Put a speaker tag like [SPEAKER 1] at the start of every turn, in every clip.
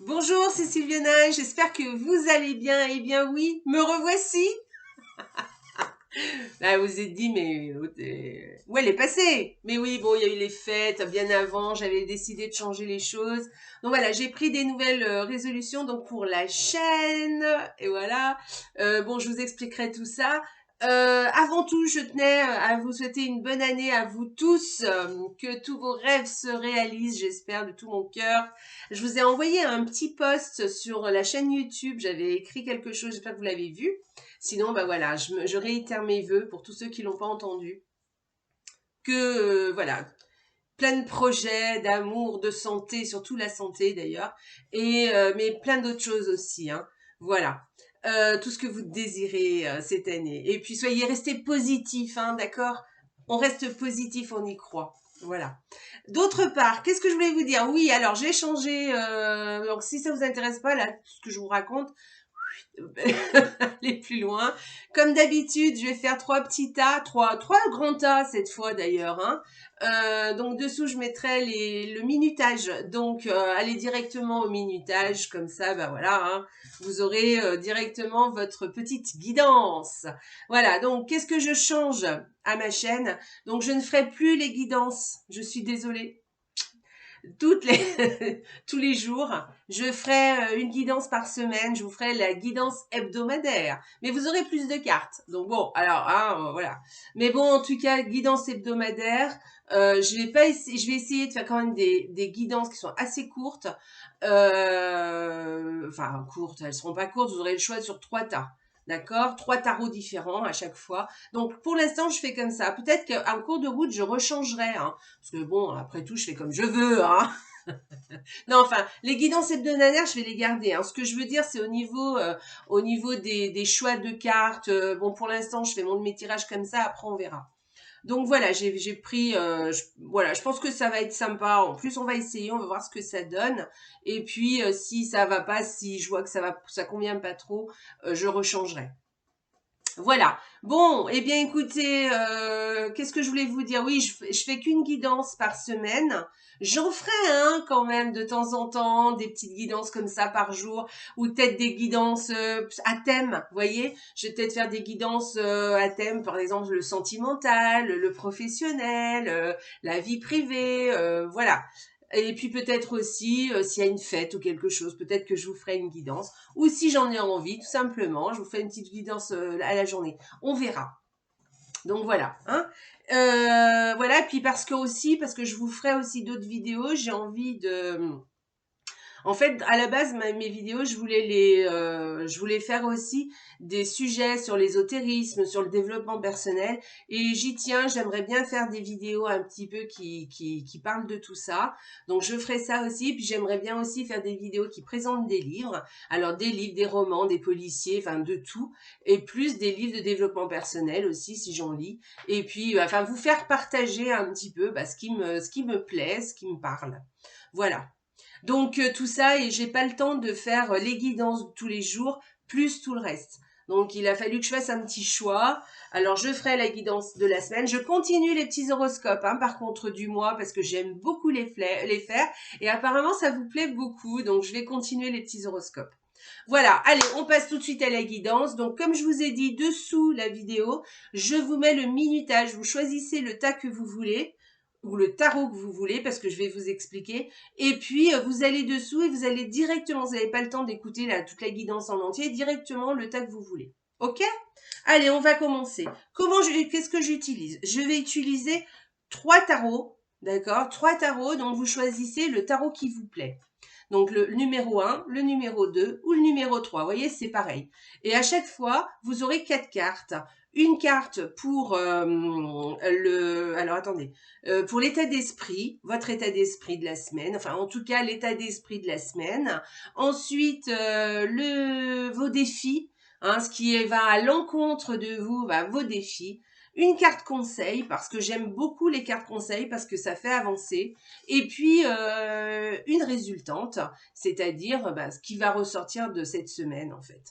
[SPEAKER 1] Bonjour, c'est Sylviana, j'espère que vous allez bien. Eh bien oui, me revoici. Là, vous vous êtes dit, mais où elle est passée? Mais oui, bon, il y a eu les fêtes bien avant, j'avais décidé de changer les choses. Donc voilà, j'ai pris des nouvelles résolutions donc pour la chaîne. Et voilà, bon, je vous expliquerai tout ça. Avant tout, je tenais à vous souhaiter une bonne année à vous tous, que tous vos rêves se réalisent, j'espère, de tout mon cœur. Je vous ai envoyé un petit post sur la chaîne YouTube, j'avais écrit quelque chose, j'espère que vous l'avez vu. Sinon, bah voilà, je réitère mes vœux pour tous ceux qui l'ont pas entendu. Que, voilà, plein de projets, d'amour, de santé, surtout la santé d'ailleurs, et mais plein d'autres choses aussi, hein. Voilà. Tout ce que vous désirez cette année. Et puis soyez restés positifs, hein, d'accord? On reste positif, on y croit. Voilà. D'autre part, qu'est-ce que je voulais vous dire? Oui, alors j'ai changé. Donc si ça vous intéresse pas là, tout ce que je vous raconte, aller plus loin. Comme d'habitude, je vais faire trois petits tas, trois grands tas cette fois d'ailleurs, hein. Donc dessous, je mettrai le minutage. Donc allez directement au minutage, comme ça, bah voilà, hein, vous aurez directement votre petite guidance. Voilà, donc qu'est-ce que je change à ma chaîne? Donc je ne ferai plus les guidances, je suis désolée. Tous les jours, je ferai une guidance par semaine, je vous ferai la guidance hebdomadaire. Mais vous aurez plus de cartes. Donc bon, alors, hein, voilà. Mais bon, en tout cas, guidance hebdomadaire, je vais essayer de faire quand même des guidances qui sont assez courtes. Enfin, courtes, elles seront pas courtes, vous aurez le choix sur 3 tas. D'accord? 3 tarots différents à chaque fois. Donc, pour l'instant, je fais comme ça. Peut-être qu'en cours de route, je rechangerai, hein. Parce que bon, après tout, je fais comme je veux, hein. Non, enfin, les guidances hebdomadaires, je vais les garder, hein. Ce que je veux dire, c'est au niveau des choix de cartes. Bon, pour l'instant, je fais mes tirages comme ça. Après, on verra. Donc voilà, j'ai pris, voilà, je pense que ça va être sympa. En plus, on va essayer, on va voir ce que ça donne. Et puis, si ça va pas, si je vois que ça convient pas trop, je rechangerai. Voilà. Bon, eh bien écoutez, qu'est-ce que je voulais vous dire? Oui, je fais qu'une guidance par semaine. J'en ferai un quand même de temps en temps, des petites guidances comme ça par jour, ou peut-être des guidances à thème, vous voyez? Je vais peut-être faire des guidances à thème, par exemple le sentimental, le professionnel, la vie privée, voilà. Et puis peut-être aussi, s'il y a une fête ou quelque chose, peut-être que je vous ferai une guidance. Ou si j'en ai envie, tout simplement, je vous fais une petite guidance à la journée. On verra. Donc voilà, hein. Voilà, puis parce que je vous ferai aussi d'autres vidéos, j'ai envie de en fait, à la base, mes vidéos, je voulais faire aussi des sujets sur l'ésotérisme, sur le développement personnel, et j'y tiens. J'aimerais bien faire des vidéos un petit peu qui parlent de tout ça. Donc, je ferai ça aussi. Puis, j'aimerais bien aussi faire des vidéos qui présentent des livres. Alors, des livres, des romans, des policiers, enfin de tout, et plus des livres de développement personnel aussi, si j'en lis. Et puis, enfin, vous faire partager un petit peu ce qui me plaît, ce qui me parle. Voilà. Donc tout ça, et j'ai pas le temps de faire les guidances tous les jours, plus tout le reste. Donc il a fallu que je fasse un petit choix. Alors je ferai la guidance de la semaine. Je continue les petits horoscopes, hein, par contre du mois, parce que j'aime beaucoup les faire. Et apparemment ça vous plaît beaucoup, donc je vais continuer les petits horoscopes. Voilà, allez, on passe tout de suite à la guidance. Donc comme je vous ai dit dessous la vidéo, je vous mets le minutage. Vous choisissez le tas que vous voulez, ou le tarot que vous voulez, parce que je vais vous expliquer. Et puis, vous allez dessous et vous allez directement, vous n'avez pas le temps d'écouter toute la guidance en entier, directement le tas que vous voulez. Ok? Allez, on va commencer. Qu'est-ce que j'utilise? Je vais utiliser 3 tarots, d'accord? 3 tarots, donc vous choisissez le tarot qui vous plaît. Donc le numéro 1, le numéro 2 ou le numéro 3. Vous voyez, c'est pareil. Et à chaque fois, vous aurez 4 cartes. Une carte pour alors attendez, pour l'état d'esprit, votre état d'esprit de la semaine, enfin en tout cas l'état d'esprit de la semaine. Ensuite, vos défis, hein, ce qui va à l'encontre de vous, vos défis. Une carte conseil, parce que j'aime beaucoup les cartes conseils, parce que ça fait avancer. Et puis, une résultante, c'est-à-dire ce qui va ressortir de cette semaine, en fait.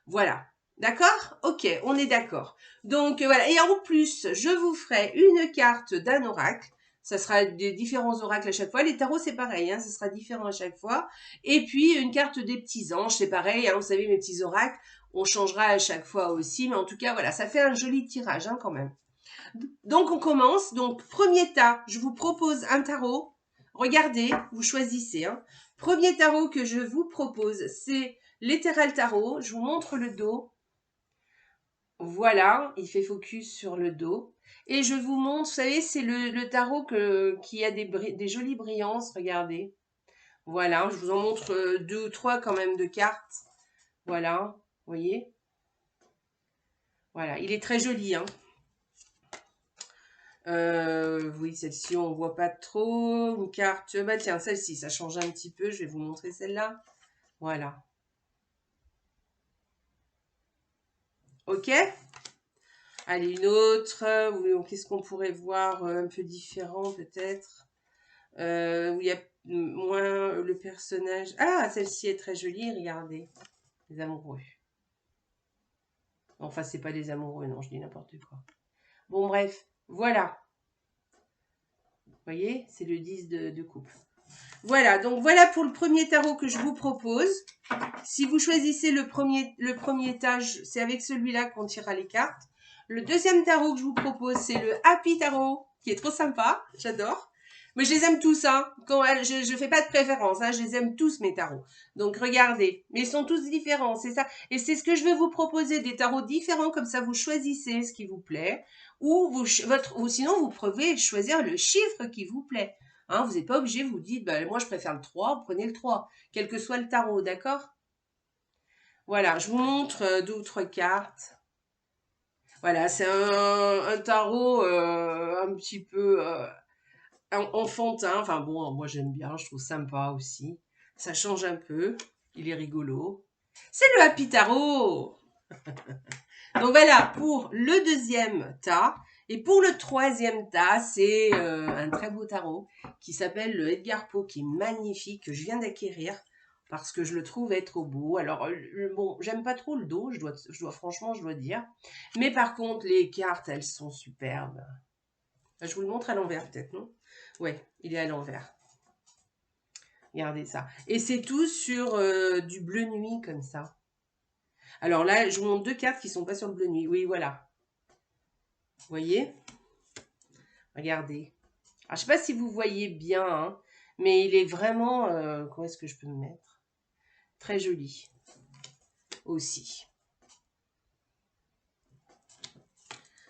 [SPEAKER 1] Voilà. D'accord? Ok, on est d'accord. Donc, voilà. Et en plus, je vous ferai une carte d'un oracle. Ça sera des différents oracles à chaque fois. Les tarots, c'est pareil, hein, ça sera différent à chaque fois. Et puis, une carte des petits anges, c'est pareil, hein, vous savez, mes petits oracles, on changera à chaque fois aussi. Mais en tout cas, voilà, ça fait un joli tirage hein, quand même. Donc, on commence. Donc, premier tas, je vous propose un tarot. Regardez, vous choisissez. Hein. Premier tarot que je vous propose, c'est l'Ethereal Tarot. Je vous montre le dos. Voilà, il fait focus sur le dos. Et je vous montre, vous savez, c'est le tarot qui a des jolies brillances, regardez. Voilà, je vous en montre 2 ou 3 quand même de cartes. Voilà, vous voyez. Voilà, il est très joli. Hein. Oui, celle-ci, on voit pas trop. Une carte, bah tiens, celle-ci, ça change un petit peu. Je vais vous montrer celle-là. Voilà. Ok. Allez, une autre. Qu'est-ce qu'on pourrait voir un peu différent peut-être où il y a moins le personnage. Ah, celle-ci est très jolie, regardez. Les amoureux. Enfin, c'est pas les amoureux, non, je dis n'importe quoi. Bon, bref, voilà. Vous voyez, c'est le 10 de coupe. Voilà, donc voilà pour le premier tarot que je vous propose. Si vous choisissez le premier étage, c'est avec celui-là qu'on tirera les cartes. Le deuxième tarot que je vous propose, c'est le Happy Tarot, qui est trop sympa, j'adore. Mais je les aime tous, hein. Je ne fais pas de préférence, hein. Je les aime tous, mes tarots. Donc, regardez. Mais ils sont tous différents, c'est ça. Et c'est ce que je vais vous proposer, des tarots différents, comme ça, vous choisissez ce qui vous plaît. Ou sinon, vous pouvez choisir le chiffre qui vous plaît. Hein, vous n'êtes pas obligé, vous dites, bah, moi, je préfère le 3, prenez le 3. Quel que soit le tarot, d'accord? Voilà, je vous montre 2 ou 3 cartes. Voilà, c'est un tarot un petit peu enfantin. Enfin bon, moi j'aime bien, je trouve sympa aussi. Ça change un peu, il est rigolo. C'est le Happy Tarot. Donc voilà, pour le deuxième tas. Et pour le troisième tas, c'est un très beau tarot qui s'appelle le Edgar Poe, qui est magnifique, que je viens d'acquérir parce que je le trouve être beau. Alors, bon, j'aime pas trop le dos, franchement, je dois dire. Mais par contre, les cartes, elles sont superbes. Je vous le montre à l'envers, peut-être, non? Ouais, il est à l'envers. Regardez ça. Et c'est tout sur du bleu nuit, comme ça. Alors là, je vous montre 2 cartes qui sont pas sur le bleu nuit. Oui, voilà. Vous voyez? Regardez. Alors, je sais pas si vous voyez bien, hein, mais il est vraiment... comment est-ce que je peux me mettre? Très joli. Aussi.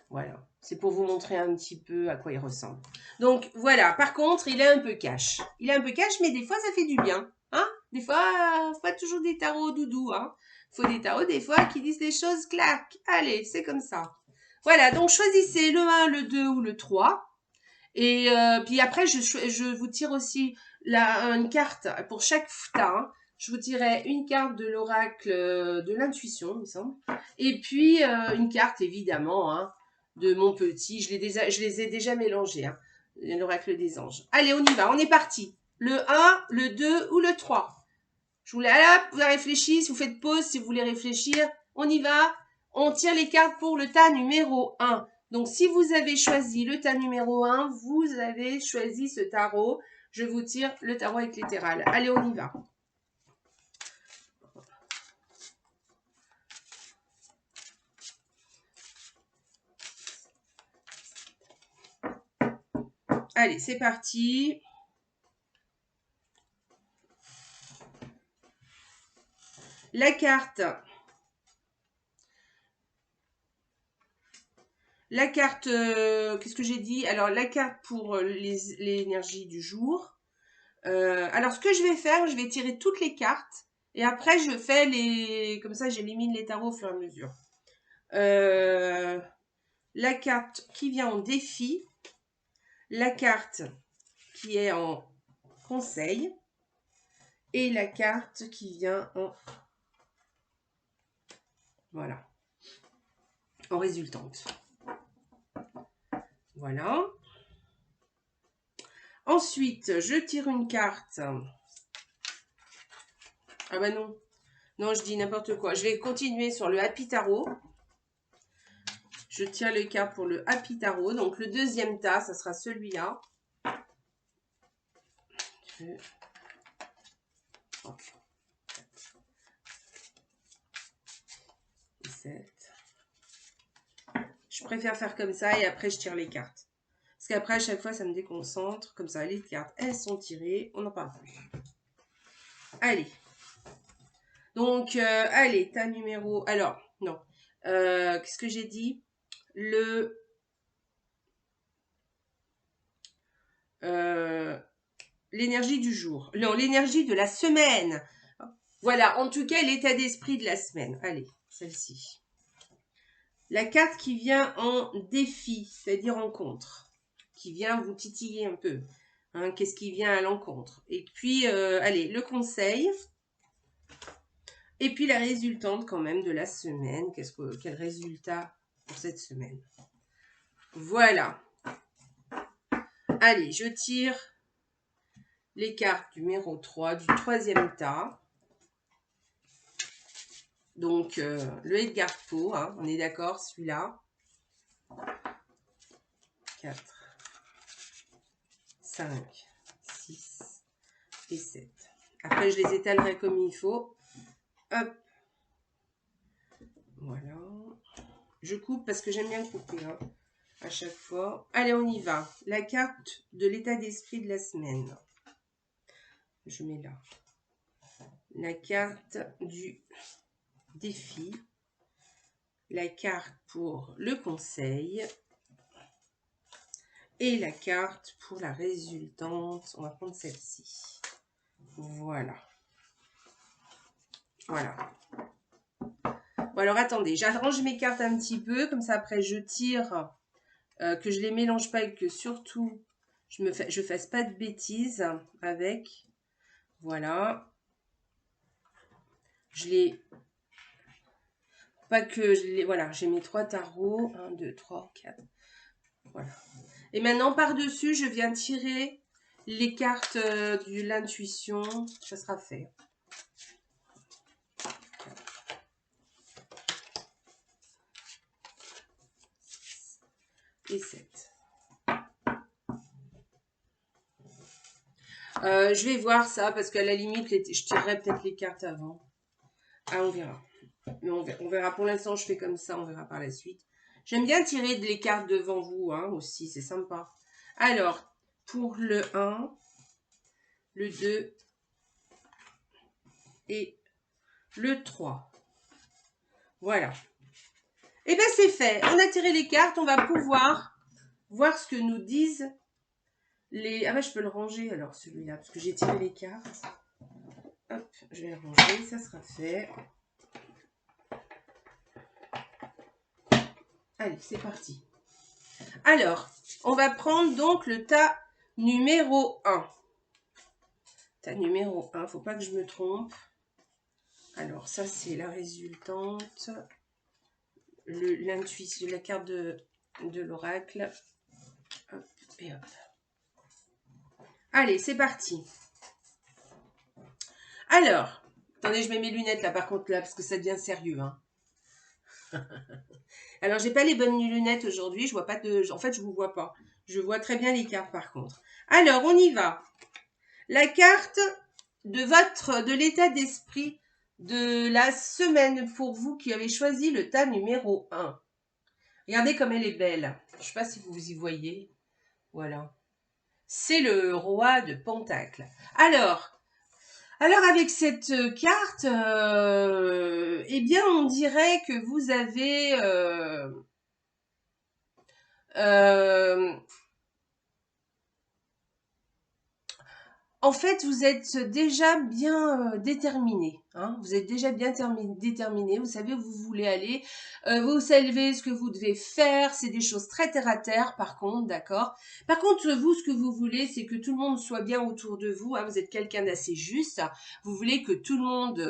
[SPEAKER 1] Voilà. C'est pour vous montrer un petit peu à quoi il ressemble. Donc, voilà. Par contre, il est un peu cash. Il est un peu cash, mais des fois, ça fait du bien. Hein? Des fois, pas toujours des tarots doudou. Hein? Faut des tarots, des fois, qui disent des choses clac. Allez, c'est comme ça. Voilà. Donc, choisissez le 1, le 2 ou le 3. Et puis après, je vous tire aussi une carte pour chaque tas. Hein. Je vous tirerai une carte de l'oracle de l'intuition, il me semble. Et puis une carte, évidemment, hein, de mon petit. Je les ai déjà mélangés. Hein, l'oracle des anges. Allez, on y va. On est parti. Le 1, le 2 ou le 3. Je vous vous réfléchissez. Si vous faites pause, si vous voulez réfléchir. On y va. On tire les cartes pour le tas numéro 1. Donc, si vous avez choisi le tas numéro 1, vous avez choisi ce tarot. Je vous tire le tarot avec l'éthéral. Allez, on y va. Allez, c'est parti. La carte. La carte, qu'est-ce que j'ai dit? Alors, la carte pour l'énergie du jour. Alors, ce que je vais faire, je vais tirer toutes les cartes. Et après, je fais les... Comme ça, j'élimine les tarots au fur et à mesure. La carte qui vient en défi. La carte qui est en conseil. Et la carte qui vient en... Voilà. En résultante. Voilà. Ensuite, je tire une carte. Ah bah non. Non, je dis n'importe quoi. Je vais continuer sur le Happy Tarot. Je tire les cartes pour le Happy Tarot. Donc, le deuxième tas, ça sera celui-là. 2, 3, 4, 7. Je préfère faire comme ça et après je tire les cartes. Parce qu'après à chaque fois ça me déconcentre. Comme ça les cartes elles sont tirées, on n'en parle plus. Allez. Donc allez, ta numéro... Alors, non. Qu'est-ce que j'ai dit? L'énergie du jour. Non, l'énergie de la semaine. Voilà, en tout cas, l'état d'esprit de la semaine. Allez, celle-ci. La carte qui vient en défi, c'est-à-dire en contre, qui vient vous titiller un peu. Hein, qu'est-ce qui vient à l'encontre? Et puis, allez, le conseil. Et puis la résultante quand même de la semaine. Quel résultat pour cette semaine? Voilà. Allez, je tire les cartes numéro 3 du troisième tas. Donc, le Edgar Poe, hein, on est d'accord, celui-là. 4, 5, 6 et 7. Après, je les étalerai comme il faut. Hop. Voilà. Je coupe parce que j'aime bien couper, hein, à chaque fois. Allez, on y va. La carte de l'état d'esprit de la semaine. Je mets là. La carte du défi. La carte pour le conseil. Et la carte pour la résultante. On va prendre celle-ci. Voilà. Voilà. Bon, alors attendez, j'arrange mes cartes un petit peu. Comme ça, après, je tire. Que je les mélange pas et que surtout, je fasse pas de bêtises avec. Voilà. Je les... Pas que je les... Voilà, j'ai mes 3 tarots. 1, 2, 3, 4. Voilà. Et maintenant, par-dessus, je viens tirer les cartes de l'intuition. Ça sera fait. 4, et 7. Je vais voir ça parce qu'à la limite, je tirerai peut-être les cartes avant. Ah, on verra. Mais on verra. Pour l'instant, je fais comme ça. On verra par la suite. J'aime bien tirer les cartes devant vous, hein, aussi. C'est sympa. Alors, pour le 1, le 2 et le 3. Voilà. Et bien, c'est fait. On a tiré les cartes. On va pouvoir voir ce que nous disent les... Ah ben, je peux le ranger, alors, celui-là, parce que j'ai tiré les cartes. Hop, je vais le ranger. Ça sera fait. Allez, c'est parti. Alors, on va prendre donc le tas numéro 1. Tas numéro 1, faut pas que je me trompe. Alors, ça, c'est la résultante. L'intuition, la carte de l'oracle. Hop, et hop. Allez, c'est parti. Alors, attendez, je mets mes lunettes là, par contre, là, parce que ça devient sérieux, hein. Alors, j'ai pas les bonnes lunettes aujourd'hui. Je vois pas de... En fait, je vous vois pas. Je vois très bien les cartes, par contre. Alors, on y va. La carte de l'état d'esprit de la semaine pour vous qui avez choisi le tas numéro 1. Regardez comme elle est belle. Je ne sais pas si vous y voyez. Voilà. C'est le roi de Pentacle. Alors avec cette carte, eh bien, on dirait que vous avez... en fait, vous êtes déjà bien déterminé. Hein, vous êtes déjà bien déterminé. Vous savez où vous voulez aller. Vous savez ce que vous devez faire. C'est des choses très terre à terre, par contre, d'accord. Par contre, vous, ce que vous voulez, c'est que tout le monde soit bien autour de vous. Hein, vous êtes quelqu'un d'assez juste. Vous voulez que tout le monde...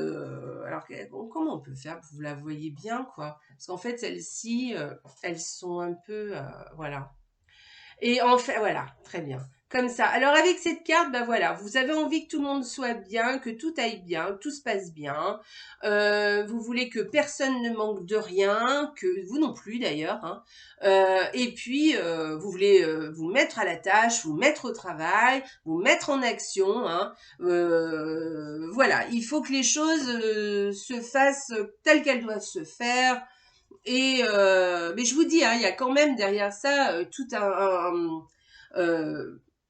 [SPEAKER 1] alors, comment on peut faire? Vous la voyez bien, quoi. Parce qu'en fait, celles-ci, elles sont un peu... voilà. Et en fait, voilà, très bien. Comme ça. Alors avec cette carte, ben voilà, vous avez envie que tout le monde soit bien, que tout aille bien, que tout se passe bien. Vous voulez que personne ne manque de rien, que vous non plus d'ailleurs. Hein. Et puis vous voulez vous mettre à la tâche, vous mettre au travail, vous mettre en action. Hein. Voilà, il faut que les choses se fassent telles qu'elles doivent se faire. Et mais je vous dis, hein, il y a quand même derrière ça tout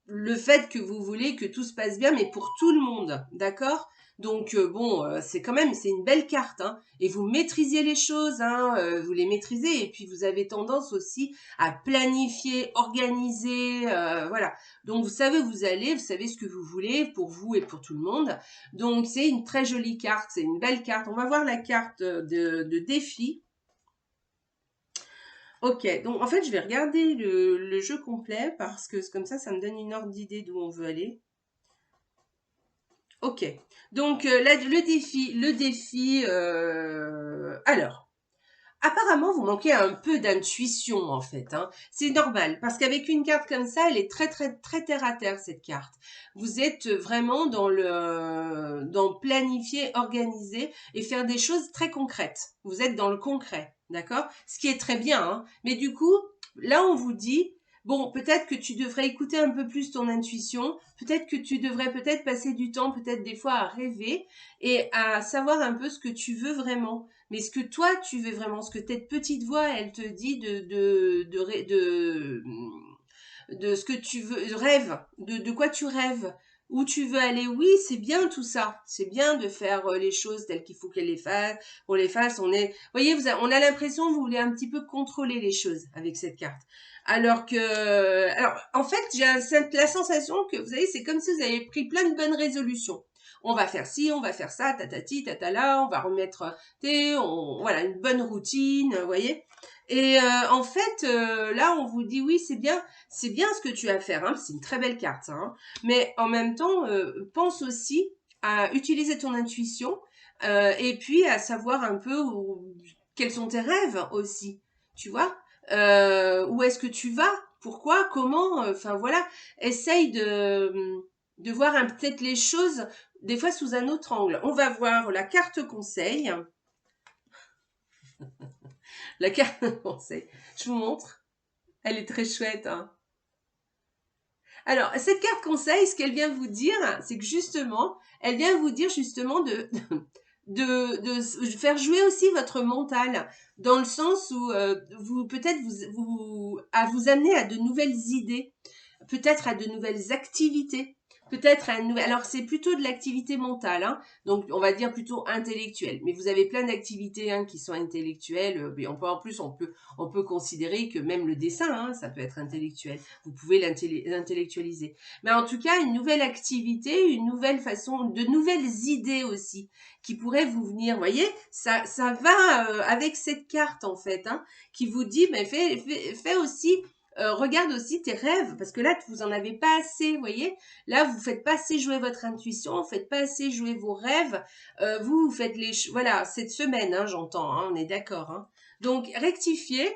[SPEAKER 1] le fait que vous voulez que tout se passe bien, mais pour tout le monde, d'accord? Donc bon, c'est quand même, c'est une belle carte, hein, et vous maîtrisez les choses, hein, vous les maîtrisez, et puis vous avez tendance aussi à planifier, organiser, voilà. Donc vous savez où vous allez, vous savez ce que vous voulez pour vous et pour tout le monde. Donc c'est une très jolie carte, c'est une belle carte. On va voir la carte de défi. Ok, donc en fait, je vais regarder le jeu complet parce que comme ça me donne une ordre d'idée d'où on veut aller. Ok, donc là, le défi, alors. Apparemment, vous manquez un peu d'intuition en fait. Hein. C'est normal parce qu'avec une carte comme ça, elle est très très très terre à terre cette carte. Vous êtes vraiment dans planifier, organiser et faire des choses très concrètes. Vous êtes dans le concret, d'accord? Ce qui est très bien. Hein. Mais du coup, là, on vous dit. Bon, peut-être que tu devrais écouter un peu plus ton intuition, peut-être que tu devrais peut-être passer du temps, peut-être des fois à rêver et à savoir un peu ce que tu veux vraiment. Mais ce que toi, tu veux vraiment, ce que cette petite voix, elle te dit de ce que tu veux, rêve, de quoi tu rêves, où tu veux aller. Oui, c'est bien tout ça. C'est bien de faire les choses telles qu'il faut qu'elles les fassent, qu'on les fasse. Voyez, on a l'impression que vous voulez un petit peu contrôler les choses avec cette carte. Alors, en fait, j'ai la sensation que, vous savez, c'est comme si vous avez pris plein de bonnes résolutions. On va faire ci, on va faire ça, tatati, tatala, on va remettre, voilà, une bonne routine, vous voyez. Et en fait, là, on vous dit oui, c'est bien ce que tu as à faire, hein, c'est une très belle carte, hein, mais en même temps, pense aussi à utiliser ton intuition et puis à savoir un peu quels sont tes rêves aussi, tu vois, où est-ce que tu vas, pourquoi, comment, enfin voilà, essaye de voir peut-être les choses des fois sous un autre angle. On va voir la carte conseil. La carte conseil, je vous montre, elle est très chouette, hein. Alors, cette carte conseil, ce qu'elle vient vous dire, c'est que justement, elle vient vous dire justement de faire jouer aussi votre mental, dans le sens où vous peut-être à vous amener à de nouvelles idées, peut-être à de nouvelles activités, peut-être à alors c'est plutôt de l'activité mentale, hein, donc on va dire plutôt intellectuelle, mais vous avez plein d'activités hein, qui sont intellectuelles, mais on peut considérer que même le dessin, hein, ça peut être intellectuel, vous pouvez l'intellectualiser, mais en tout cas une nouvelle activité, une nouvelle façon, de nouvelles idées aussi, qui pourraient vous venir, vous voyez, ça va avec cette carte en fait, hein, qui vous dit, mais fais aussi regarde aussi tes rêves, parce que là, vous en avez pas assez, vous voyez. Là, vous faites pas assez jouer votre intuition, vous faites pas assez jouer vos rêves. Vous faites voilà, cette semaine, hein, j'entends, hein, on est d'accord. Hein. Donc, rectifiez,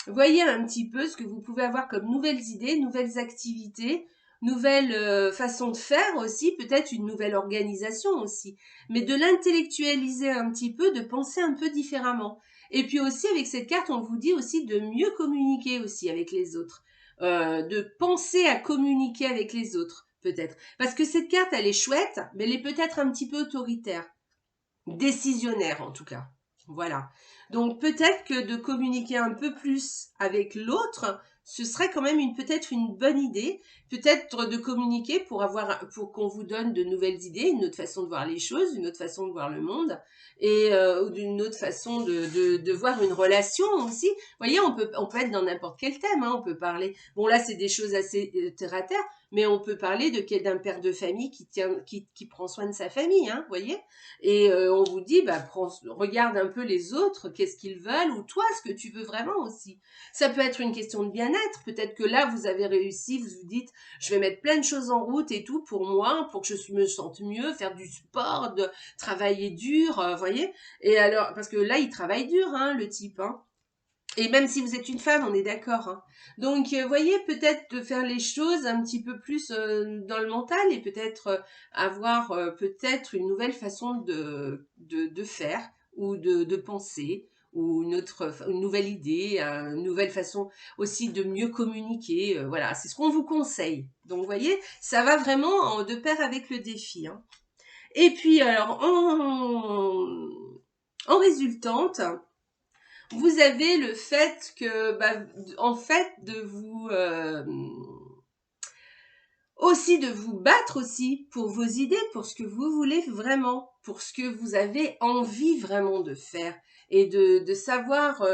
[SPEAKER 1] voyez un petit peu ce que vous pouvez avoir comme nouvelles idées, nouvelles activités, nouvelles façons de faire aussi, peut-être une nouvelle organisation aussi. Mais de l'intellectualiser un petit peu, de penser un peu différemment. Et puis aussi, avec cette carte, on vous dit aussi de mieux communiquer aussi avec les autres. De penser à communiquer avec les autres, peut-être. Parce que cette carte, elle est chouette, mais elle est peut-être un petit peu autoritaire. Décisionnaire, en tout cas. Voilà. Donc, peut-être que de communiquer un peu plus avec l'autre, ce serait quand même peut-être une bonne idée. Peut-être de communiquer pour qu'on vous donne de nouvelles idées, une autre façon de voir les choses, une autre façon de voir le monde, et ou d'une autre façon de voir une relation aussi. Vous voyez, on peut être dans n'importe quel thème, hein, on peut parler. Bon, là, c'est des choses assez terre à terre, mais on peut parler d'un père de famille qui prend soin de sa famille, hein, vous voyez. Et on vous dit, bah, regarde un peu les autres, qu'est-ce qu'ils veulent, ou toi, ce que tu veux vraiment aussi. Ça peut être une question de bien-être. Peut-être que là, vous avez réussi, vous vous dites, je vais mettre plein de choses en route et tout pour moi, pour que me sente mieux, faire du sport, travailler dur, voyez. Et alors, parce que là, il travaille dur, hein, le type, hein. Et même si vous êtes une femme, on est d'accord. Hein. Donc, voyez, peut-être de faire les choses un petit peu plus dans le mental et peut-être avoir peut-être une nouvelle façon de faire ou de penser ou une nouvelle idée, une nouvelle façon aussi de mieux communiquer. Voilà, c'est ce qu'on vous conseille. Donc, vous voyez, ça va vraiment de pair avec le défi. Hein. Et puis, alors, en résultante, vous avez le fait que, en fait, aussi de vous battre aussi pour vos idées, pour ce que vous voulez vraiment, pour ce que vous avez envie vraiment de faire et de savoir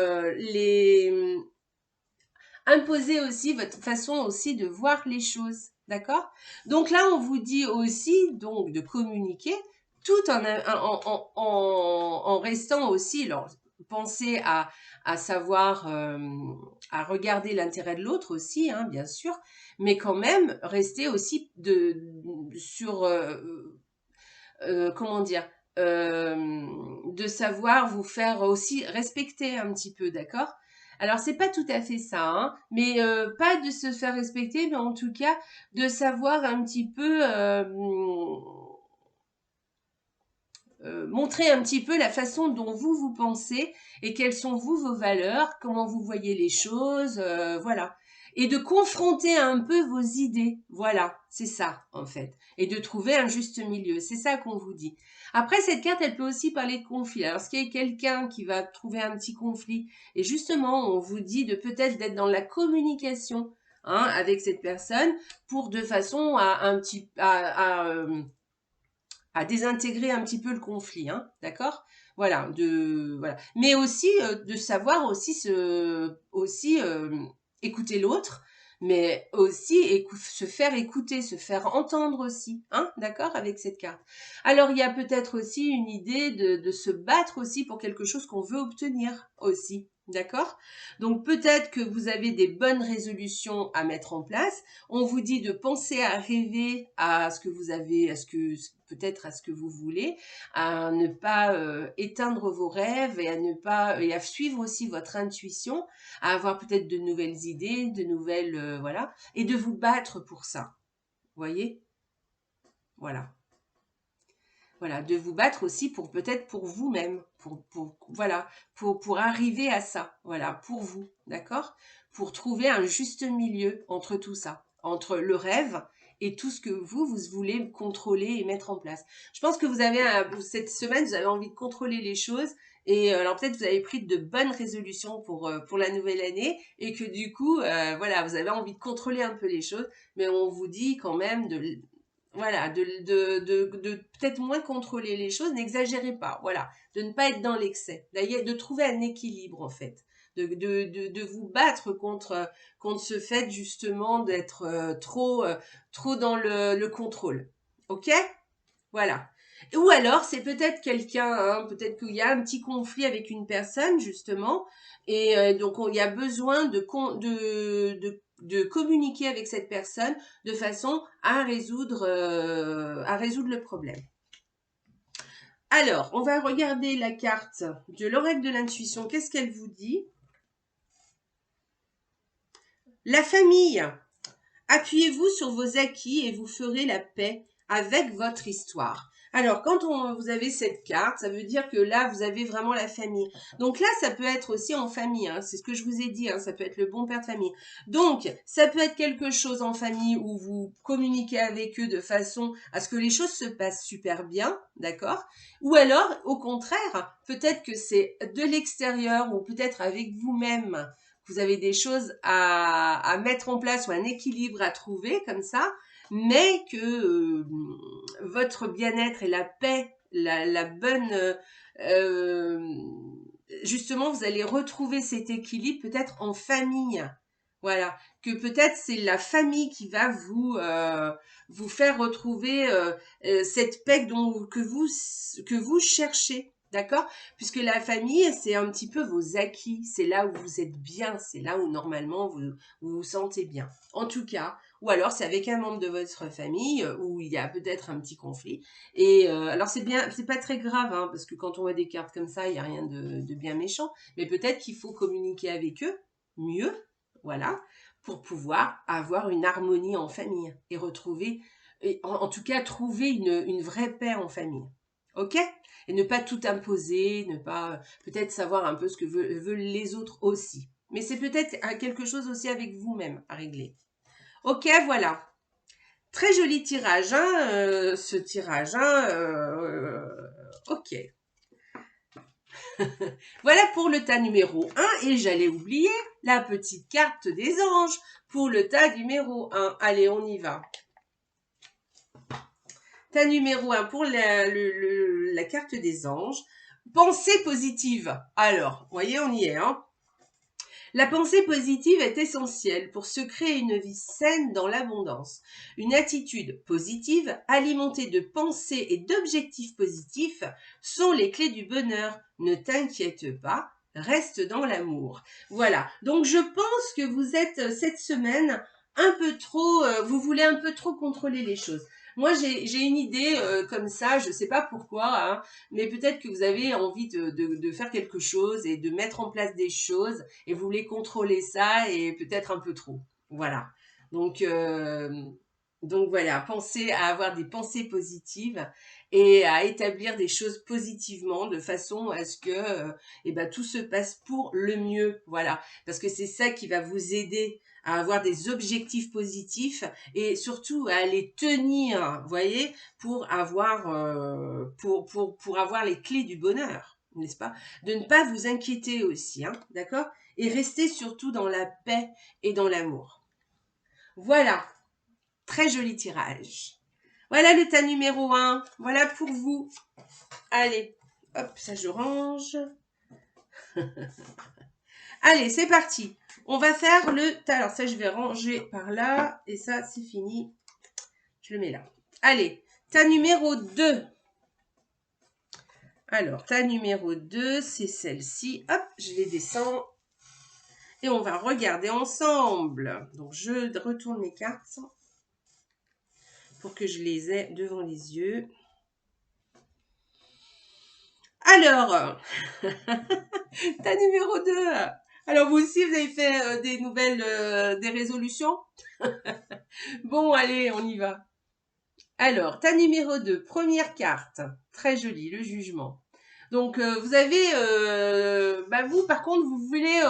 [SPEAKER 1] imposer aussi votre façon aussi de voir les choses, d'accord? Donc là, on vous dit aussi donc de communiquer tout en restant aussi, alors, pensez à savoir, à regarder l'intérêt de l'autre aussi, hein, bien sûr, mais quand même rester aussi sur, comment dire, de savoir vous faire aussi respecter un petit peu, d'accord? Alors c'est pas tout à fait ça, hein, mais pas de se faire respecter, mais en tout cas de savoir un petit peu montrer un petit peu la façon dont vous pensez et quelles sont vos valeurs, comment vous voyez les choses, voilà. Et de confronter un peu vos idées, voilà, c'est ça en fait. Et de trouver un juste milieu, c'est ça qu'on vous dit. Après, cette carte, elle peut aussi parler de conflit. Alors, est-ce qu'il y a quelqu'un qui va trouver un petit conflit? Et justement, on vous dit de peut-être d'être dans la communication hein, avec cette personne pour de façon à désintégrer un petit peu le conflit, hein, d'accord? Voilà, voilà. Mais aussi de savoir aussi écouter l'autre, mais aussi se faire écouter, se faire entendre aussi, hein, d'accord, avec cette carte. Alors il y a peut-être aussi une idée de se battre aussi pour quelque chose qu'on veut obtenir aussi. D'accord? Donc peut-être que vous avez des bonnes résolutions à mettre en place. On vous dit de penser à rêver à ce que vous avez, peut-être à ce que vous voulez, à ne pas éteindre vos rêves et à suivre aussi votre intuition, à avoir peut-être de nouvelles idées, de nouvelles voilà, et de vous battre pour ça. Vous voyez? Voilà. Voilà, de vous battre aussi pour peut-être pour vous-même, voilà, pour arriver à ça, voilà, pour vous, d'accord? Pour trouver un juste milieu entre tout ça, entre le rêve et tout ce que vous voulez contrôler et mettre en place. Je pense que vous avez cette semaine, vous avez envie de contrôler les choses et alors peut-être vous avez pris de bonnes résolutions pour la nouvelle année et que du coup, voilà, vous avez envie de contrôler un peu les choses, mais on vous dit quand même de voilà, de peut-être moins contrôler les choses, n'exagérez pas, voilà, de ne pas être dans l'excès, de trouver un équilibre en fait, de vous battre contre ce fait justement d'être trop dans le contrôle, ok? Voilà. Ou alors, c'est peut-être quelqu'un, hein, peut-être qu'il y a un petit conflit avec une personne, justement, et donc il y a besoin de communiquer avec cette personne de façon à résoudre le problème. Alors, on va regarder la carte de l'oracle de l'intuition. Qu'est-ce qu'elle vous dit? La famille. Appuyez-vous sur vos acquis et vous ferez la paix avec votre histoire. Alors, quand vous avez cette carte, ça veut dire que là, vous avez vraiment la famille. Donc là, ça peut être aussi en famille, hein, c'est ce que je vous ai dit, hein, ça peut être le bon père de famille. Donc, ça peut être quelque chose en famille où vous communiquez avec eux de façon à ce que les choses se passent super bien, d'accord? Ou alors, au contraire, peut-être que c'est de l'extérieur ou peut-être avec vous-même vous avez des choses à mettre en place ou un équilibre à trouver comme ça, mais que votre bien-être et la paix, la bonne... justement, vous allez retrouver cet équilibre peut-être en famille. Voilà, que peut-être c'est la famille qui va vous faire retrouver cette paix que vous cherchez. D'accord? Puisque la famille, c'est un petit peu vos acquis. C'est là où vous êtes bien. C'est là où normalement vous vous sentez bien. En tout cas, ou alors c'est avec un membre de votre famille où il y a peut-être un petit conflit. Et alors c'est bien, c'est pas très grave, hein, parce que quand on voit des cartes comme ça, il n'y a rien de bien méchant, mais peut-être qu'il faut communiquer avec eux mieux, voilà, pour pouvoir avoir une harmonie en famille et retrouver, et en tout cas trouver une vraie paix en famille. Ok? Et ne pas tout imposer, ne pas peut-être savoir un peu ce que veulent les autres aussi. Mais c'est peut-être quelque chose aussi avec vous-même à régler. Ok, voilà. Très joli tirage, hein, ce tirage. Hein, ok. Voilà pour le tas numéro 1. Et j'allais oublier la petite carte des anges pour le tas numéro 1. Allez, on y va. Tas numéro 1 pour la carte des anges. Pensée positive. Alors, vous voyez, on y est. Hein. La pensée positive est essentielle pour se créer une vie saine dans l'abondance. Une attitude positive, alimentée de pensées et d'objectifs positifs, sont les clés du bonheur. Ne t'inquiète pas, reste dans l'amour. Voilà, donc je pense que vous êtes cette semaine un peu trop, vous voulez un peu trop contrôler les choses. Moi, j'ai une idée comme ça, je ne sais pas pourquoi, hein, mais peut-être que vous avez envie de faire quelque chose et de mettre en place des choses et vous voulez contrôler ça et peut-être un peu trop. Voilà. Donc, euh, donc voilà, pensez à avoir des pensées positives et à établir des choses positivement de façon à ce que tout se passe pour le mieux. Voilà. Parce que c'est ça qui va vous aider à avoir des objectifs positifs et surtout à les tenir, vous voyez, pour avoir, pour avoir les clés du bonheur, n'est-ce pas? De ne pas vous inquiéter aussi, hein, d'accord? Et rester surtout dans la paix et dans l'amour. Voilà, très joli tirage. Voilà le tas numéro 1, voilà pour vous. Allez, hop, ça je range. Allez, c'est parti. On va faire le tas. Alors ça, je vais ranger par là. Et ça, c'est fini. Je le mets là. Allez, tas numéro 2. Alors, tas numéro 2, c'est celle-ci. Hop, je les descends. Et on va regarder ensemble. Donc, je retourne mes cartes pour que je les ai devant les yeux. Alors, tas numéro 2. Alors, vous aussi, vous avez fait des nouvelles, des résolutions? Bon, allez, on y va. Alors, tas numéro 2, première carte. Très jolie, le jugement. Donc, vous avez, vous, par contre, vous voulez,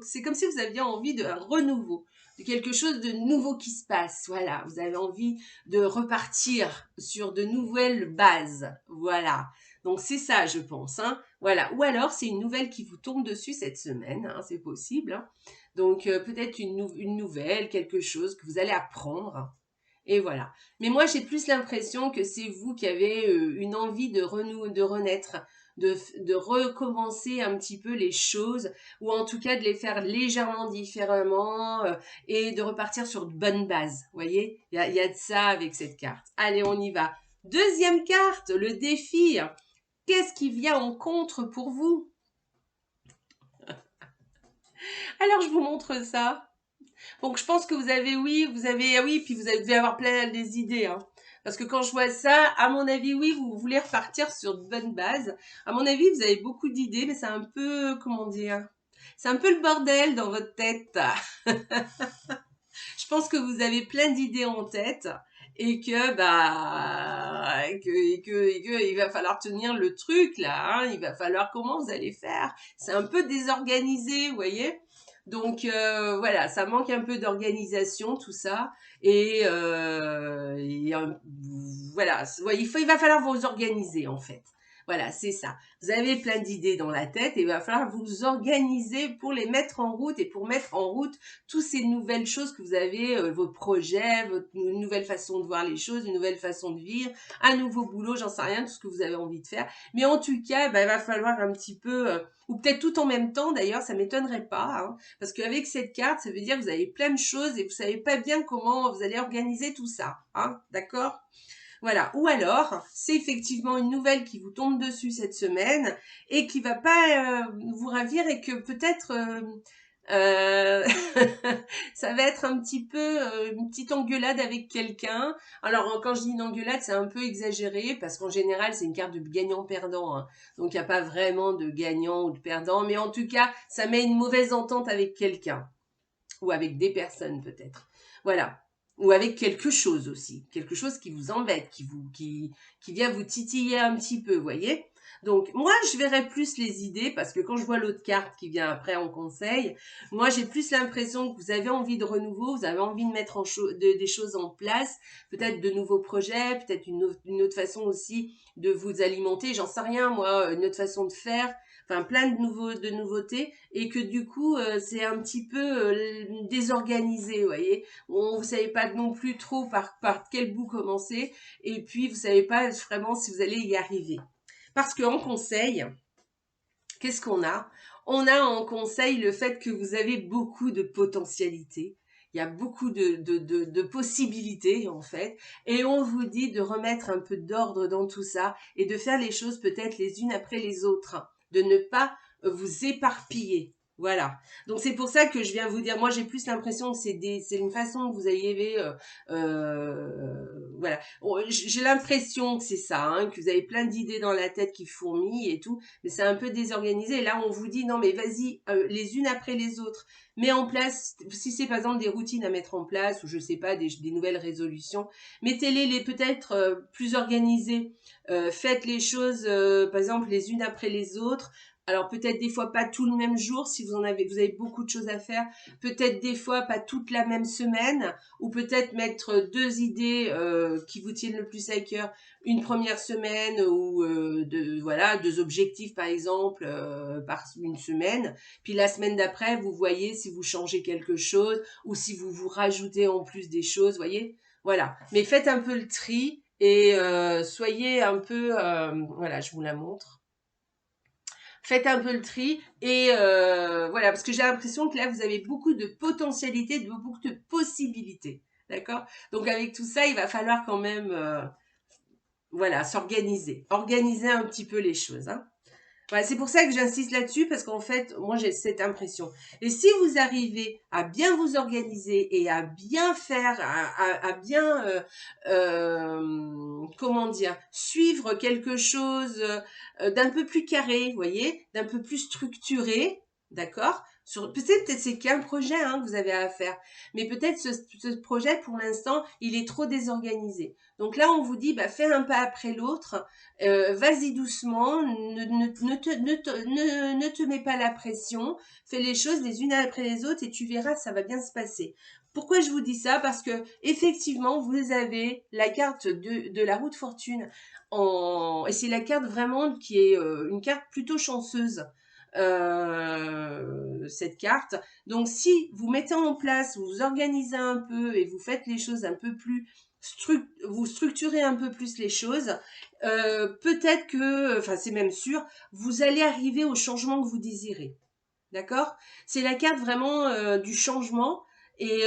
[SPEAKER 1] c'est comme si vous aviez envie d'un renouveau, de quelque chose de nouveau qui se passe. Voilà, vous avez envie de repartir sur de nouvelles bases. Voilà. Donc, c'est ça, je pense. Hein. Voilà. Ou alors, c'est une nouvelle qui vous tombe dessus cette semaine. Hein, c'est possible. Hein. Donc, peut-être une nouvelle, quelque chose que vous allez apprendre. Et voilà. Mais moi, j'ai plus l'impression que c'est vous qui avez une envie de renaître, de recommencer un petit peu les choses, ou en tout cas de les faire légèrement différemment et de repartir sur de bonnes bases. Vous voyez, il y a de ça avec cette carte. Allez, on y va. Deuxième carte, le défi. Qu'est-ce qui vient en contre pour vous? Alors, je vous montre ça. Donc, je pense que vous avez, oui, puis vous devez avoir plein des idées, hein. Parce que quand je vois ça, à mon avis, oui, vous voulez repartir sur de bonnes bases. À mon avis, vous avez beaucoup d'idées, mais c'est un peu, comment dire, c'est un peu le bordel dans votre tête. Je pense que vous avez plein d'idées en tête et que, il va falloir tenir le truc, là, hein. Il va falloir comment vous allez faire. C'est un peu désorganisé, vous voyez. Donc voilà, ça manque un peu d'organisation, tout ça. Voilà, il va falloir vous organiser en fait. Voilà, c'est ça. Vous avez plein d'idées dans la tête et il va falloir vous organiser pour les mettre en route et pour mettre en route toutes ces nouvelles choses que vous avez, vos projets, une nouvelle façon de voir les choses, une nouvelle façon de vivre, un nouveau boulot, j'en sais rien, tout ce que vous avez envie de faire. Mais en tout cas, il va falloir un petit peu, ou peut-être tout en même temps d'ailleurs, ça m'étonnerait pas, hein, parce qu'avec cette carte, ça veut dire que vous avez plein de choses et vous savez pas bien comment vous allez organiser tout ça, hein, d'accord? Voilà. Ou alors, c'est effectivement une nouvelle qui vous tombe dessus cette semaine et qui va pas vous ravir et que peut-être Euh, ça va être un petit peu une petite engueulade avec quelqu'un. Alors, quand je dis une engueulade, c'est un peu exagéré parce qu'en général, c'est une carte de gagnant-perdant, hein. Donc, il n'y a pas vraiment de gagnant ou de perdant. Mais en tout cas, ça met une mauvaise entente avec quelqu'un ou avec des personnes peut-être. Voilà. Ou avec quelque chose aussi. Quelque chose qui vous embête, qui vient vous titiller un petit peu, vous voyez. Donc, moi, je verrais plus les idées, parce que quand je vois l'autre carte qui vient après en conseil, moi, j'ai plus l'impression que vous avez envie de renouveau, vous avez envie de mettre des choses en place, peut-être de nouveaux projets, peut-être une autre façon aussi de vous alimenter, j'en sais rien, moi, une autre façon de faire, enfin, plein de nouveautés, et que du coup, c'est un petit peu désorganisé, vous voyez. Vous savez pas non plus trop par quel bout commencer, et puis vous savez pas vraiment si vous allez y arriver. Parce qu'en conseil, qu'est-ce qu'on a? On a en conseil le fait que vous avez beaucoup de potentialités. Il y a beaucoup de possibilités, en fait. Et on vous dit de remettre un peu d'ordre dans tout ça et de faire les choses peut-être les unes après les autres. De ne pas vous éparpiller. Voilà. Donc c'est pour ça que je viens vous dire, moi j'ai plus l'impression que c'est une façon que vous ayez voilà. J'ai l'impression que c'est ça, hein, que vous avez plein d'idées dans la tête qui fourmillent et tout, mais c'est un peu désorganisé. Et là, on vous dit, non, mais vas-y, les unes après les autres, mets en place, si c'est par exemple des routines à mettre en place, ou je sais pas, des nouvelles résolutions, mettez-les peut-être plus organisées. Faites les choses, par exemple, les unes après les autres. Alors peut-être des fois pas tout le même jour si vous avez beaucoup de choses à faire. Peut-être des fois pas toute la même semaine, ou peut-être mettre deux idées qui vous tiennent le plus à cœur une première semaine, ou voilà, deux objectifs par exemple par une semaine, puis la semaine d'après vous voyez si vous changez quelque chose ou si vous vous rajoutez en plus des choses, voyez, voilà. Mais faites un peu le tri et soyez un peu voilà, je vous la montre. Faites un peu le tri et voilà, parce que j'ai l'impression que là vous avez beaucoup de potentialités, beaucoup de possibilités, d'accord. Donc avec tout ça, il va falloir quand même voilà, organiser un petit peu les choses, hein. Voilà, c'est pour ça que j'insiste là-dessus, parce qu'en fait, moi j'ai cette impression. Et si vous arrivez à bien vous organiser et à bien faire, à bien, comment dire, suivre quelque chose d'un peu plus carré, vous voyez, d'un peu plus structuré, d'accord. Peut-être c'est qu'un projet hein, que vous avez à faire, mais peut-être ce projet pour l'instant il est trop désorganisé. Donc là on vous dit bah, fais un pas après l'autre. Vas-y doucement, ne te mets pas la pression, fais les choses les unes après les autres et tu verras, ça va bien se passer. Pourquoi je vous dis ça? Parce que effectivement, vous avez la carte de la roue de fortune et c'est la carte vraiment qui est une carte plutôt chanceuse. Cette carte. Donc si vous mettez en place, vous vous organisez un peu et vous faites les choses un peu plus vous structurez un peu plus les choses, peut-être que, enfin c'est même sûr, vous allez arriver au changement que vous désirez. D'accord? C'est la carte vraiment du changement et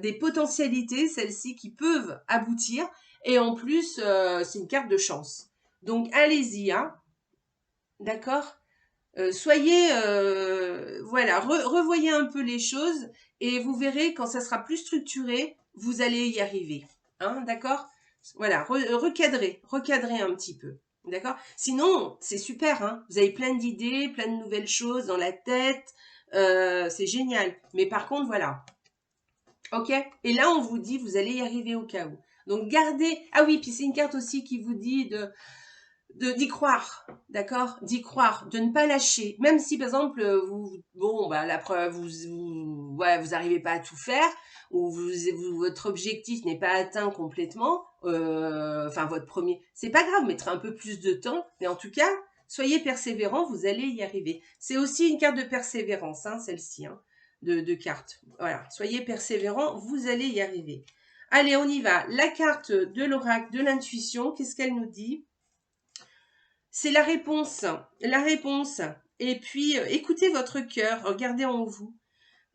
[SPEAKER 1] des potentialités, celles-ci, qui peuvent aboutir. Et en plus, c'est une carte de chance. Donc allez-y, hein? D'accord? Soyez, voilà, revoyez un peu les choses et vous verrez quand ça sera plus structuré, vous allez y arriver. Hein, d'accord? Voilà, recadrez un petit peu. D'accord? Sinon, c'est super, hein? Vous avez plein d'idées, plein de nouvelles choses dans la tête. C'est génial. Mais par contre, voilà. Ok? Et là, on vous dit, vous allez y arriver au cas où. Donc, gardez. Ah oui, puis c'est une carte aussi qui vous dit d'y croire, d'accord, d'y croire, de ne pas lâcher, même si par exemple bon bah la preuve ouais, vous arrivez pas à tout faire ou votre objectif n'est pas atteint complètement, enfin votre premier, c'est pas grave, mettre un peu plus de temps, mais en tout cas soyez persévérant, vous allez y arriver. C'est aussi une carte de persévérance, hein, celle-ci, hein, de carte. Voilà, soyez persévérant, vous allez y arriver. Allez, on y va. La carte de l'oracle de l'intuition, qu'est-ce qu'elle nous dit? C'est la réponse. La réponse. Et puis, écoutez votre cœur, regardez en vous.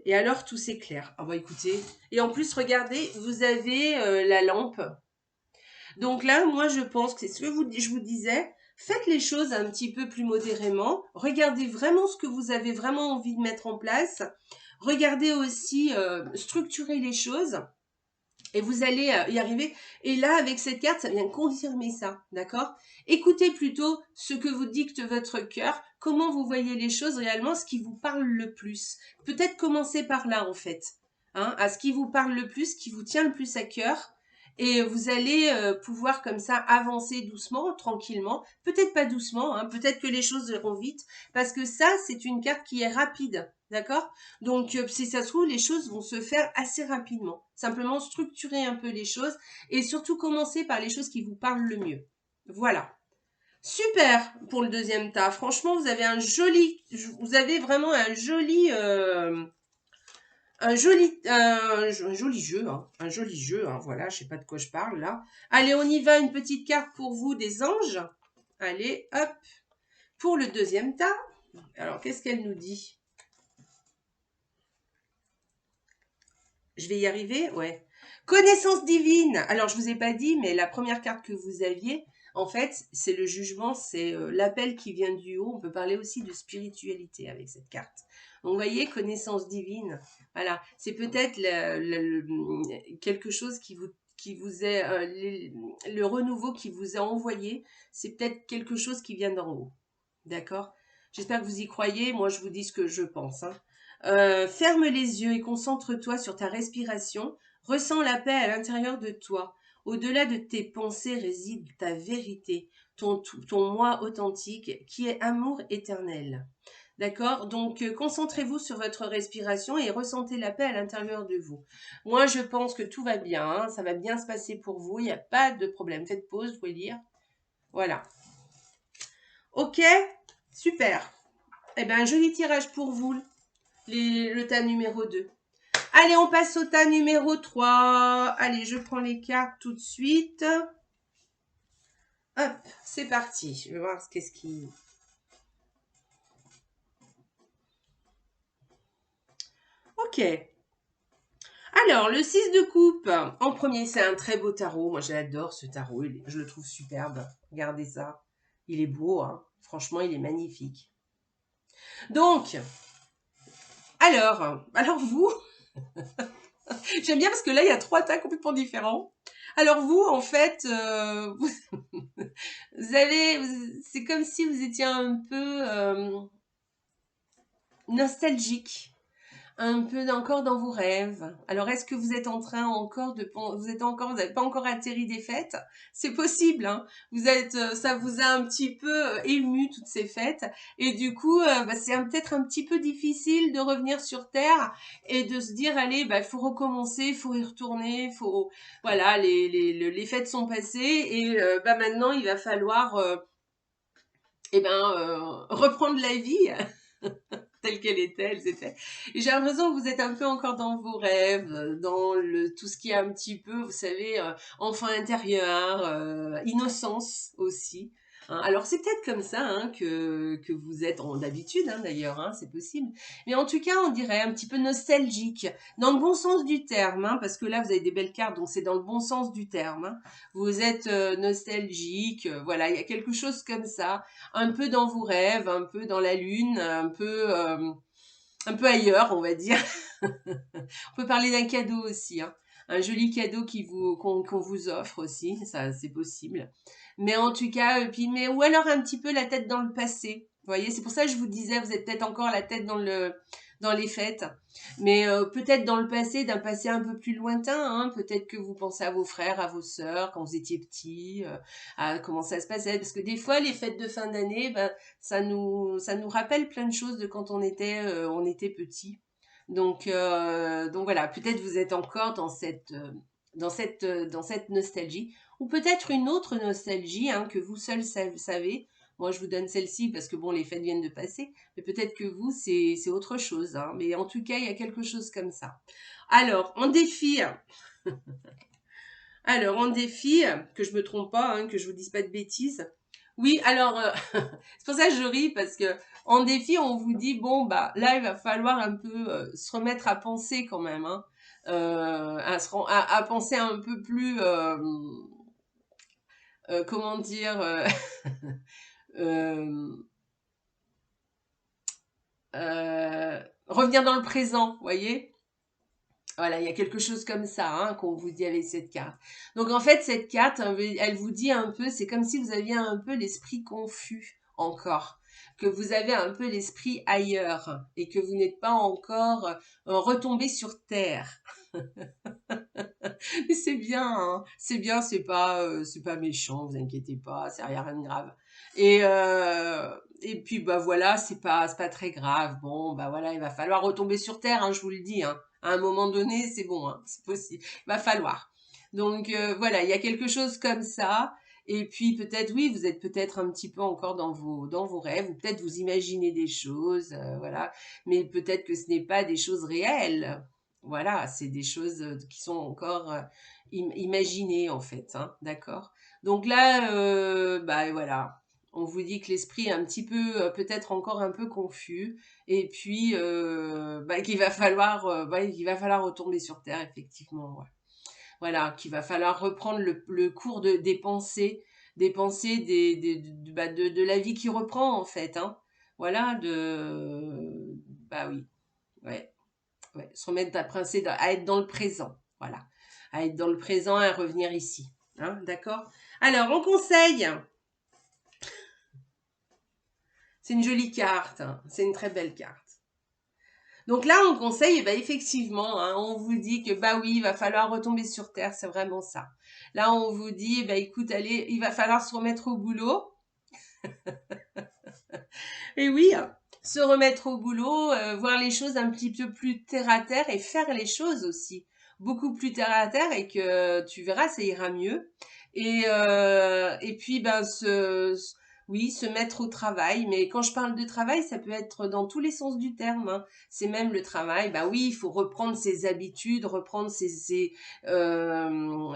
[SPEAKER 1] Et alors, tout s'éclaire. Ah bah écoutez. Et en plus, regardez, vous avez la lampe. Donc là, moi, je pense que c'est ce que je vous disais. Faites les choses un petit peu plus modérément. Regardez vraiment ce que vous avez vraiment envie de mettre en place. Regardez aussi, structurer les choses. Et vous allez y arriver. Et là, avec cette carte, ça vient confirmer ça, d'accord? Écoutez plutôt ce que vous dicte votre cœur, comment vous voyez les choses réellement, ce qui vous parle le plus. Peut-être commencer par là, en fait, hein, à ce qui vous parle le plus, qui vous tient le plus à cœur. Et vous allez pouvoir comme ça avancer doucement, tranquillement. Peut-être pas doucement, hein, peut-être que les choses iront vite, parce que ça, c'est une carte qui est rapide, d'accord? Donc, si ça se trouve, les choses vont se faire assez rapidement. Simplement structurer un peu les choses et surtout commencer par les choses qui vous parlent le mieux. Voilà. Super pour le deuxième tas. Franchement, vous avez vraiment un joli jeu, hein. Un joli jeu, hein. Voilà, je sais pas de quoi je parle là. Allez, on y va. Une petite carte pour vous des anges. Allez, hop. Pour le deuxième tas. Alors, qu'est-ce qu'elle nous dit? Je vais y arriver, ouais. Connaissance divine. Alors, je vous ai pas dit, mais la première carte que vous aviez, en fait, c'est le jugement, c'est l'appel qui vient du haut. On peut parler aussi de spiritualité avec cette carte. Donc, vous voyez, connaissance divine. Voilà, c'est peut-être quelque chose qui vous est le renouveau qui vous est envoyé. C'est peut-être quelque chose qui vient d'en haut. D'accord? J'espère que vous y croyez. Moi, je vous dis ce que je pense, hein. Ferme les yeux et concentre-toi sur ta respiration. Ressens la paix à l'intérieur de toi. Au-delà de tes pensées réside ta vérité, ton moi authentique qui est amour éternel. D'accord? Donc, concentrez-vous sur votre respiration et ressentez la paix à l'intérieur de vous. Moi, je pense que tout va bien, hein, ça va bien se passer pour vous, il n'y a pas de problème. Faites pause, vous pouvez lire. Voilà. Ok? Super. Eh bien, un joli tirage pour vous, le tas numéro 2. Allez, on passe au tas numéro 3. Allez, je prends les cartes tout de suite. Hop, c'est parti. Je vais voir qu'est-ce qui... Ok. Alors, le 6 de coupe. En premier, c'est un très beau tarot. Moi, j'adore ce tarot. Je le trouve superbe. Regardez ça. Il est beau, hein. Franchement, il est magnifique. Donc, alors vous, j'aime bien parce que là, il y a 3 tas complètement différents. Alors vous, en fait, c'est comme si vous étiez un peu nostalgique, un peu encore dans vos rêves. Alors, est-ce que vous êtes en train encore vous n'avez pas encore atterri des fêtes? C'est possible, hein. Ça vous a un petit peu ému toutes ces fêtes, et du coup, c'est peut-être un petit peu difficile de revenir sur Terre et de se dire, allez, il faut recommencer, il faut y retourner, voilà, les fêtes sont passées et maintenant il va falloir, reprendre la vie. Telle qu'elle était, elles étaient. Et j'ai l'impression que vous êtes un peu encore dans vos rêves, dans tout ce qui est un petit peu, vous savez, enfant intérieur, innocence aussi, hein. Alors c'est peut-être comme ça, hein, que vous êtes d'habitude, hein, d'ailleurs, hein, c'est possible. Mais en tout cas, on dirait un petit peu nostalgique, dans le bon sens du terme, hein, parce que là, vous avez des belles cartes, donc c'est dans le bon sens du terme, hein. Vous êtes nostalgique, voilà, il y a quelque chose comme ça, un peu dans vos rêves, un peu dans la lune, un peu ailleurs, on va dire. On peut parler d'un cadeau aussi, hein. Un joli cadeau qu'on vous offre aussi, ça c'est possible. Mais en tout cas, ou alors un petit peu la tête dans le passé. Vous voyez, c'est pour ça que je vous disais, vous êtes peut-être encore la tête dans les fêtes, mais peut-être dans le passé, d'un passé un peu plus lointain, hein. Peut-être que vous pensez à vos frères, à vos sœurs, quand vous étiez petits, à comment ça se passait, parce que des fois, les fêtes de fin d'année, ça nous rappelle plein de choses de quand on était petit. Donc voilà, peut-être vous êtes encore dans cette nostalgie, ou peut-être une autre nostalgie, hein, que vous seul savez. Moi, je vous donne celle-ci parce que bon, les fêtes viennent de passer, mais peut-être que vous, c'est autre chose, hein. Mais en tout cas, il y a quelque chose comme ça. Alors, en défi, que je me trompe pas, hein, que je vous dise pas de bêtises. Oui, alors, c'est pour ça que je ris, parce que en défi, on vous dit, bon, là, il va falloir un peu se remettre à penser quand même, hein, à penser un peu plus comment dire, euh, revenir dans le présent, vous voyez. Voilà, il y a quelque chose comme ça hein, qu'on vous dit avec cette carte. Donc en fait, cette carte, elle vous dit un peu, c'est comme si vous aviez un peu l'esprit confus encore, que vous avez un peu l'esprit ailleurs et que vous n'êtes pas encore retombé sur terre. Mais c'est bien, hein. C'est bien, c'est pas méchant, vous inquiétez pas, c'est rien de grave. Et puis bah voilà, c'est pas très grave. Bon bah voilà, il va falloir retomber sur terre, hein, je vous le dis. Hein. À un moment donné, c'est bon, hein, c'est possible. Il va falloir. Donc voilà, il y a quelque chose comme ça. Et puis peut-être, oui, vous êtes peut-être un petit peu encore dans vos rêves, ou peut-être vous imaginez des choses, voilà. Mais peut-être que ce n'est pas des choses réelles. Voilà, c'est des choses qui sont encore imaginées en fait, hein, d'accord? Donc là, bah voilà, on vous dit que l'esprit est un petit peu, peut-être encore un peu confus, et puis bah, qu'il va falloir retomber sur terre effectivement, ouais. Voilà, qu'il va falloir reprendre le cours des pensées de la vie qui reprend en fait, hein. Voilà, bah oui, ouais. Ouais, se remettre à être dans le présent. Voilà. À être dans le présent et à revenir ici. Hein, d'accord. Alors, on conseille. C'est une jolie carte. Hein, c'est une très belle carte. Donc là, on conseille, bah, effectivement, hein, on vous dit que bah oui, il va falloir retomber sur terre, c'est vraiment ça. Là, on vous dit, bah écoute, allez, il va falloir se remettre au boulot. Et oui, se remettre au boulot, voir les choses un petit peu plus terre à terre et faire les choses aussi beaucoup plus terre à terre et que tu verras, ça ira mieux. Et puis, ben, oui, se mettre au travail. Mais quand je parle de travail, ça peut être dans tous les sens du terme. Hein. C'est même le travail. Ben oui, il faut reprendre ses habitudes, reprendre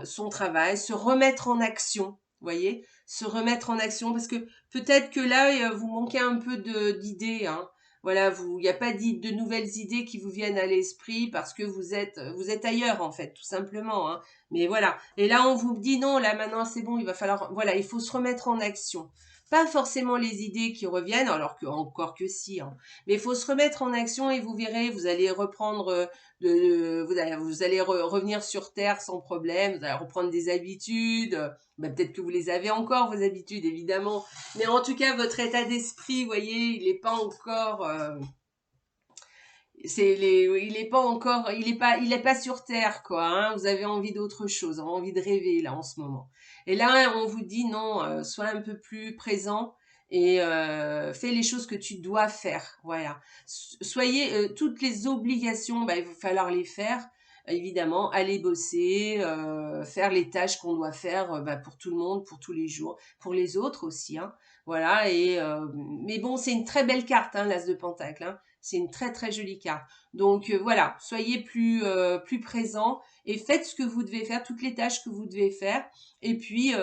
[SPEAKER 1] son travail, se remettre en action. Vous voyez, se remettre en action parce que peut-être que là, vous manquez un peu d'idées. Hein. Voilà, il n'y a pas de nouvelles idées qui vous viennent à l'esprit parce que vous êtes ailleurs en fait, tout simplement. Hein. Mais voilà. Et là, on vous dit non, là maintenant c'est bon, il va falloir, voilà, il faut se remettre en action. Pas forcément les idées qui reviennent, alors que encore que si. Hein. Mais il faut se remettre en action et vous verrez, vous allez reprendre vous allez revenir sur terre sans problème. Vous allez reprendre des habitudes. Ben, peut-être que vous les avez encore vos habitudes évidemment, mais en tout cas votre état d'esprit, vous voyez, il n'est pas encore il est pas sur terre quoi. Hein. Vous avez envie d'autre chose, envie de rêver là en ce moment. Et là on vous dit non, sois un peu plus présent et fais les choses que tu dois faire. Voilà. Soyez toutes les obligations, bah, il va falloir les faire. Évidemment, aller bosser, faire les tâches qu'on doit faire bah, pour tout le monde, pour tous les jours, pour les autres aussi. Hein. Voilà. Mais bon, c'est une très belle carte, hein, l'As de Pentacle. Hein. C'est une très très jolie carte. Donc voilà, soyez plus présent et faites ce que vous devez faire, toutes les tâches que vous devez faire. Et puis,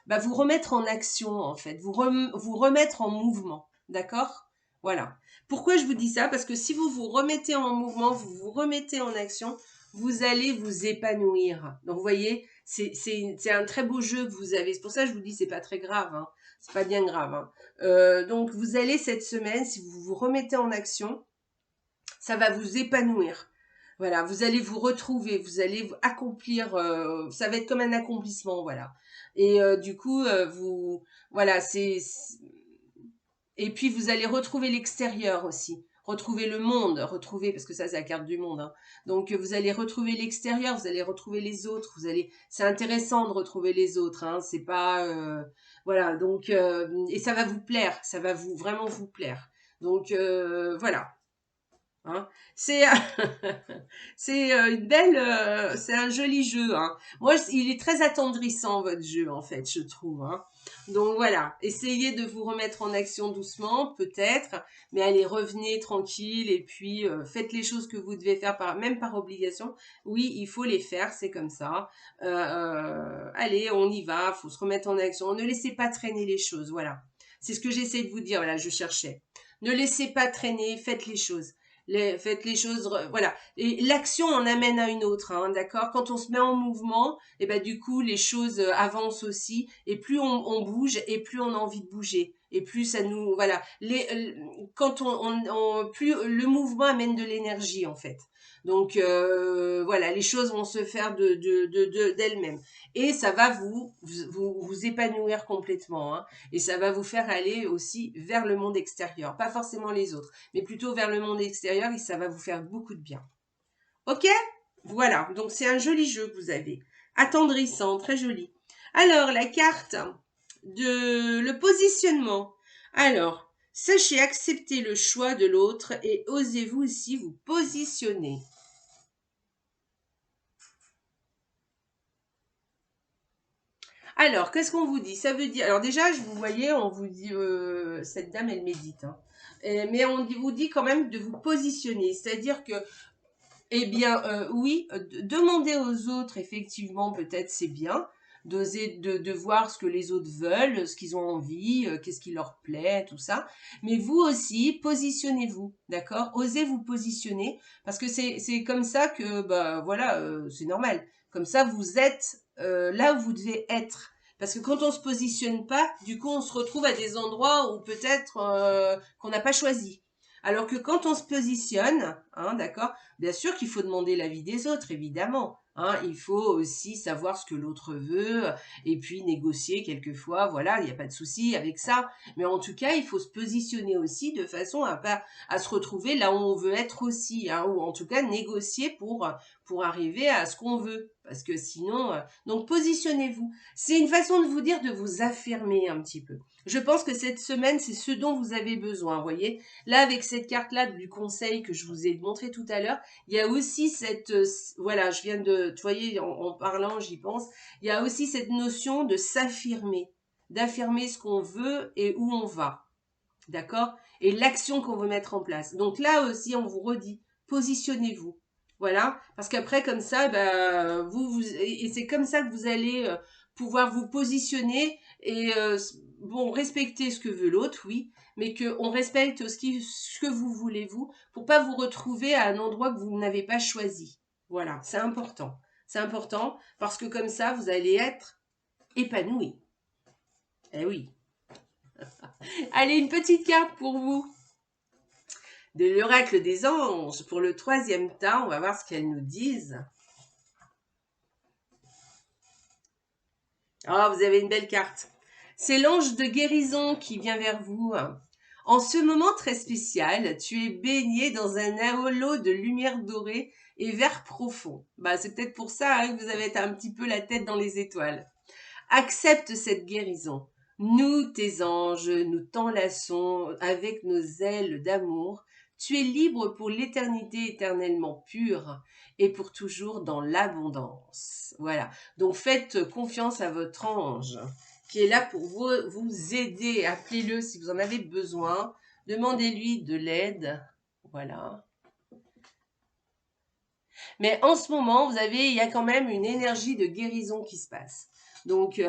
[SPEAKER 1] bah, vous remettre en action en fait, vous remettre en mouvement. D'accord? Voilà. Pourquoi je vous dis ça? Parce que si vous vous remettez en mouvement, vous vous remettez en action, vous allez vous épanouir. Donc vous voyez, c'est un très beau jeu que vous avez. C'est pour ça que je vous dis, c'est pas très grave. Hein. C'est pas bien grave. Hein. Donc vous allez cette semaine, si vous vous remettez en action, ça va vous épanouir. Voilà, vous allez vous retrouver, vous allez vous accomplir, ça va être comme un accomplissement, voilà. Et du coup, voilà, et puis vous allez retrouver l'extérieur aussi, retrouver le monde, retrouver, parce que ça c'est la carte du monde, hein. Donc vous allez retrouver l'extérieur, vous allez retrouver les autres, c'est intéressant de retrouver les autres, hein, c'est pas, voilà, donc, et ça va vous plaire, ça va vraiment vous plaire. Donc voilà. Hein. C'est c'est un joli jeu. Hein. Moi, il est très attendrissant votre jeu en fait, je trouve. Hein. Donc voilà, essayez de vous remettre en action doucement, peut-être, mais allez revenez tranquille et puis faites les choses que vous devez faire même par obligation. Oui, il faut les faire, c'est comme ça. Allez, on y va, faut se remettre en action. Ne laissez pas traîner les choses. Voilà, c'est ce que j'essaie de vous dire. Voilà, je cherchais. Ne laissez pas traîner, faites les choses. Faites les choses, voilà. Et l'action en amène à une autre, hein, d'accord? Quand on se met en mouvement, et ben du coup les choses avancent aussi. Et plus on bouge, et plus on a envie de bouger. Et plus ça nous, voilà. Quand plus le mouvement amène de l'énergie en fait. Donc voilà, les choses vont se faire d'elles-mêmes. Et ça va vous épanouir complètement, hein. Et ça va vous faire aller aussi vers le monde extérieur. Pas forcément les autres, mais plutôt vers le monde extérieur et ça va vous faire beaucoup de bien. Ok? Voilà, donc c'est un joli jeu que vous avez. Attendrissant, très joli. Alors, la carte de le positionnement. Alors, sachez accepter le choix de l'autre et osez-vous aussi vous positionner. Alors, qu'est-ce qu'on vous dit? Ça veut dire... Alors déjà, je vous voyais, on vous dit... cette dame, elle médite. Hein. Mais vous dit quand même de vous positionner. C'est-à-dire que, eh bien, oui, demander aux autres, effectivement, peut-être c'est bien. D'oser de voir ce que les autres veulent, ce qu'ils ont envie, qu'est-ce qui leur plaît, tout ça. Mais vous aussi, positionnez-vous, d'accord? Osez vous positionner, parce que c'est comme ça que, bah voilà, c'est normal. Comme ça, vous êtes là où vous devez être. Parce que quand on se positionne pas, du coup, on se retrouve à des endroits où peut-être qu'on n'a pas choisi. Alors que quand on se positionne, hein, d'accord, bien sûr qu'il faut demander l'avis des autres, évidemment. Hein, il faut aussi savoir ce que l'autre veut et puis négocier quelquefois, voilà, il n'y a pas de souci avec ça. Mais en tout cas, il faut se positionner aussi de façon à se retrouver là où on veut être aussi, hein, ou en tout cas négocier pour arriver à ce qu'on veut. Parce que sinon, donc positionnez-vous. C'est une façon de vous dire de vous affirmer un petit peu. Je pense que cette semaine, c'est ce dont vous avez besoin, vous voyez. Là, avec cette carte-là du conseil que je vous ai montré tout à l'heure, il y a aussi cette, voilà, je viens de, vous voyez, en parlant, j'y pense, il y a aussi cette notion de s'affirmer, d'affirmer ce qu'on veut et où on va, d'accord? Et l'action qu'on veut mettre en place. Donc là aussi, on vous redit, positionnez-vous. Voilà, parce qu'après, comme ça, bah, et c'est comme ça que vous allez pouvoir vous positionner et, bon, respecter ce que veut l'autre, oui, mais qu'on respecte ce que vous voulez, vous, pour pas vous retrouver à un endroit que vous n'avez pas choisi. Voilà, c'est important. C'est important parce que comme ça, vous allez être épanoui. Eh oui. Allez, une petite carte pour vous. De l'oracle des anges pour le 3e tas. On va voir ce qu'elles nous disent. Ah, vous avez une belle carte. C'est l'ange de guérison qui vient vers vous. En ce moment très spécial, tu es baigné dans un halo de lumière dorée et vert profond. Bah, c'est peut-être pour ça hein, que vous avez un petit peu la tête dans les étoiles. Accepte cette guérison. Nous, tes anges, nous t'enlaçons avec nos ailes d'amour. Tu es libre pour l'éternité éternellement pure et pour toujours dans l'abondance. Voilà. Donc faites confiance à votre ange qui est là pour vous aider. Appelez-le si vous en avez besoin. Demandez-lui de l'aide. Voilà. Mais en ce moment, il y a quand même une énergie de guérison qui se passe. Donc,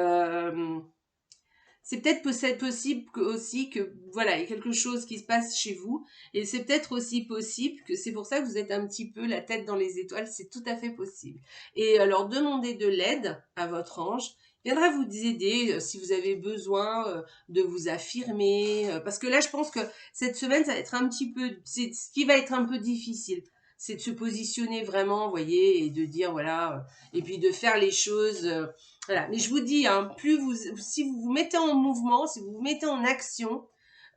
[SPEAKER 1] c'est peut-être possible aussi que, voilà, il y a quelque chose qui se passe chez vous. Et c'est peut-être aussi possible que c'est pour ça que vous êtes un petit peu la tête dans les étoiles. C'est tout à fait possible. Et alors, demandez de l'aide à votre ange. Il viendra vous aider si vous avez besoin de vous affirmer. Parce que là, je pense que cette semaine, ça va être un petit peu... C'est ce qui va être un peu difficile. C'est de se positionner vraiment, vous voyez, et de dire, voilà... et puis de faire les choses... voilà, mais je vous dis, hein, si vous vous mettez en mouvement, si vous vous mettez en action,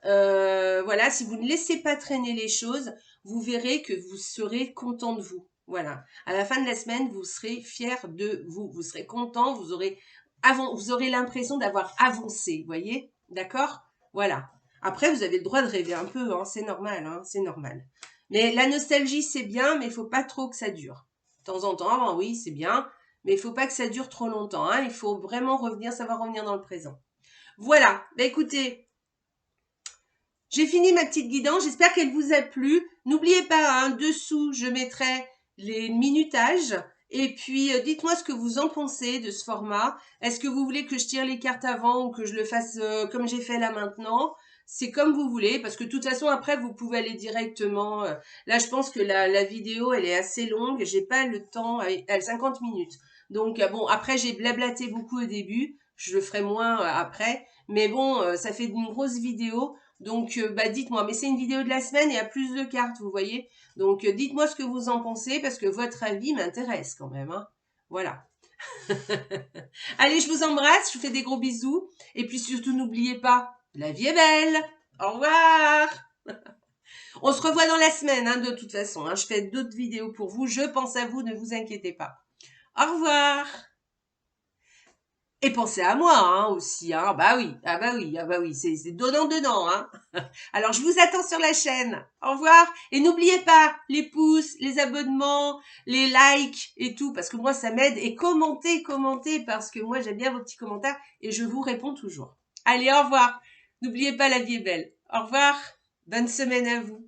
[SPEAKER 1] voilà, si vous ne laissez pas traîner les choses, vous verrez que vous serez content de vous. Voilà, à la fin de la semaine, vous serez fier de vous, vous serez content, vous aurez l'impression d'avoir avancé, vous voyez, d'accord? Voilà. Après, vous avez le droit de rêver un peu, hein, c'est normal, hein, c'est normal. Mais la nostalgie, c'est bien, mais il faut pas trop que ça dure. De temps en temps, oui, c'est bien, mais il faut pas que ça dure trop longtemps. Hein. Il faut vraiment savoir revenir dans le présent. Voilà. Bah, écoutez, j'ai fini ma petite guidance. J'espère qu'elle vous a plu. N'oubliez pas, hein, dessous, je mettrai les minutages. Et puis, dites-moi ce que vous en pensez de ce format. Est-ce que vous voulez que je tire les cartes avant ou que je le fasse comme j'ai fait là maintenant? c'est comme vous voulez, parce que de toute façon, après, vous pouvez aller directement. Là, je pense que la vidéo, elle est assez longue. J'ai pas le temps, elle a 50 minutes. Donc, bon, après, j'ai blablaté beaucoup au début. Je le ferai moins après. Mais bon, ça fait une grosse vidéo. Donc, bah, dites-moi. Mais c'est une vidéo de la semaine, il y a plus de cartes, vous voyez. Donc, dites-moi ce que vous en pensez, parce que votre avis m'intéresse quand même, hein. Voilà. Allez, je vous embrasse, je vous fais des gros bisous. Et puis surtout, n'oubliez pas, la vie est belle. Au revoir. On se revoit dans la semaine, hein, de toute façon. Hein. Je fais d'autres vidéos pour vous. Je pense à vous, ne vous inquiétez pas. Au revoir. Et pensez à moi, hein, aussi. Hein. Bah oui, ah bah oui, ah bah oui, c'est donnant, hein. Alors, je vous attends sur la chaîne. Au revoir. Et n'oubliez pas les pouces, les abonnements, les likes et tout, parce que moi, ça m'aide. Et commentez, parce que moi, j'aime bien vos petits commentaires et je vous réponds toujours. Allez, au revoir. N'oubliez pas, la vie est belle. Au revoir. Bonne semaine à vous.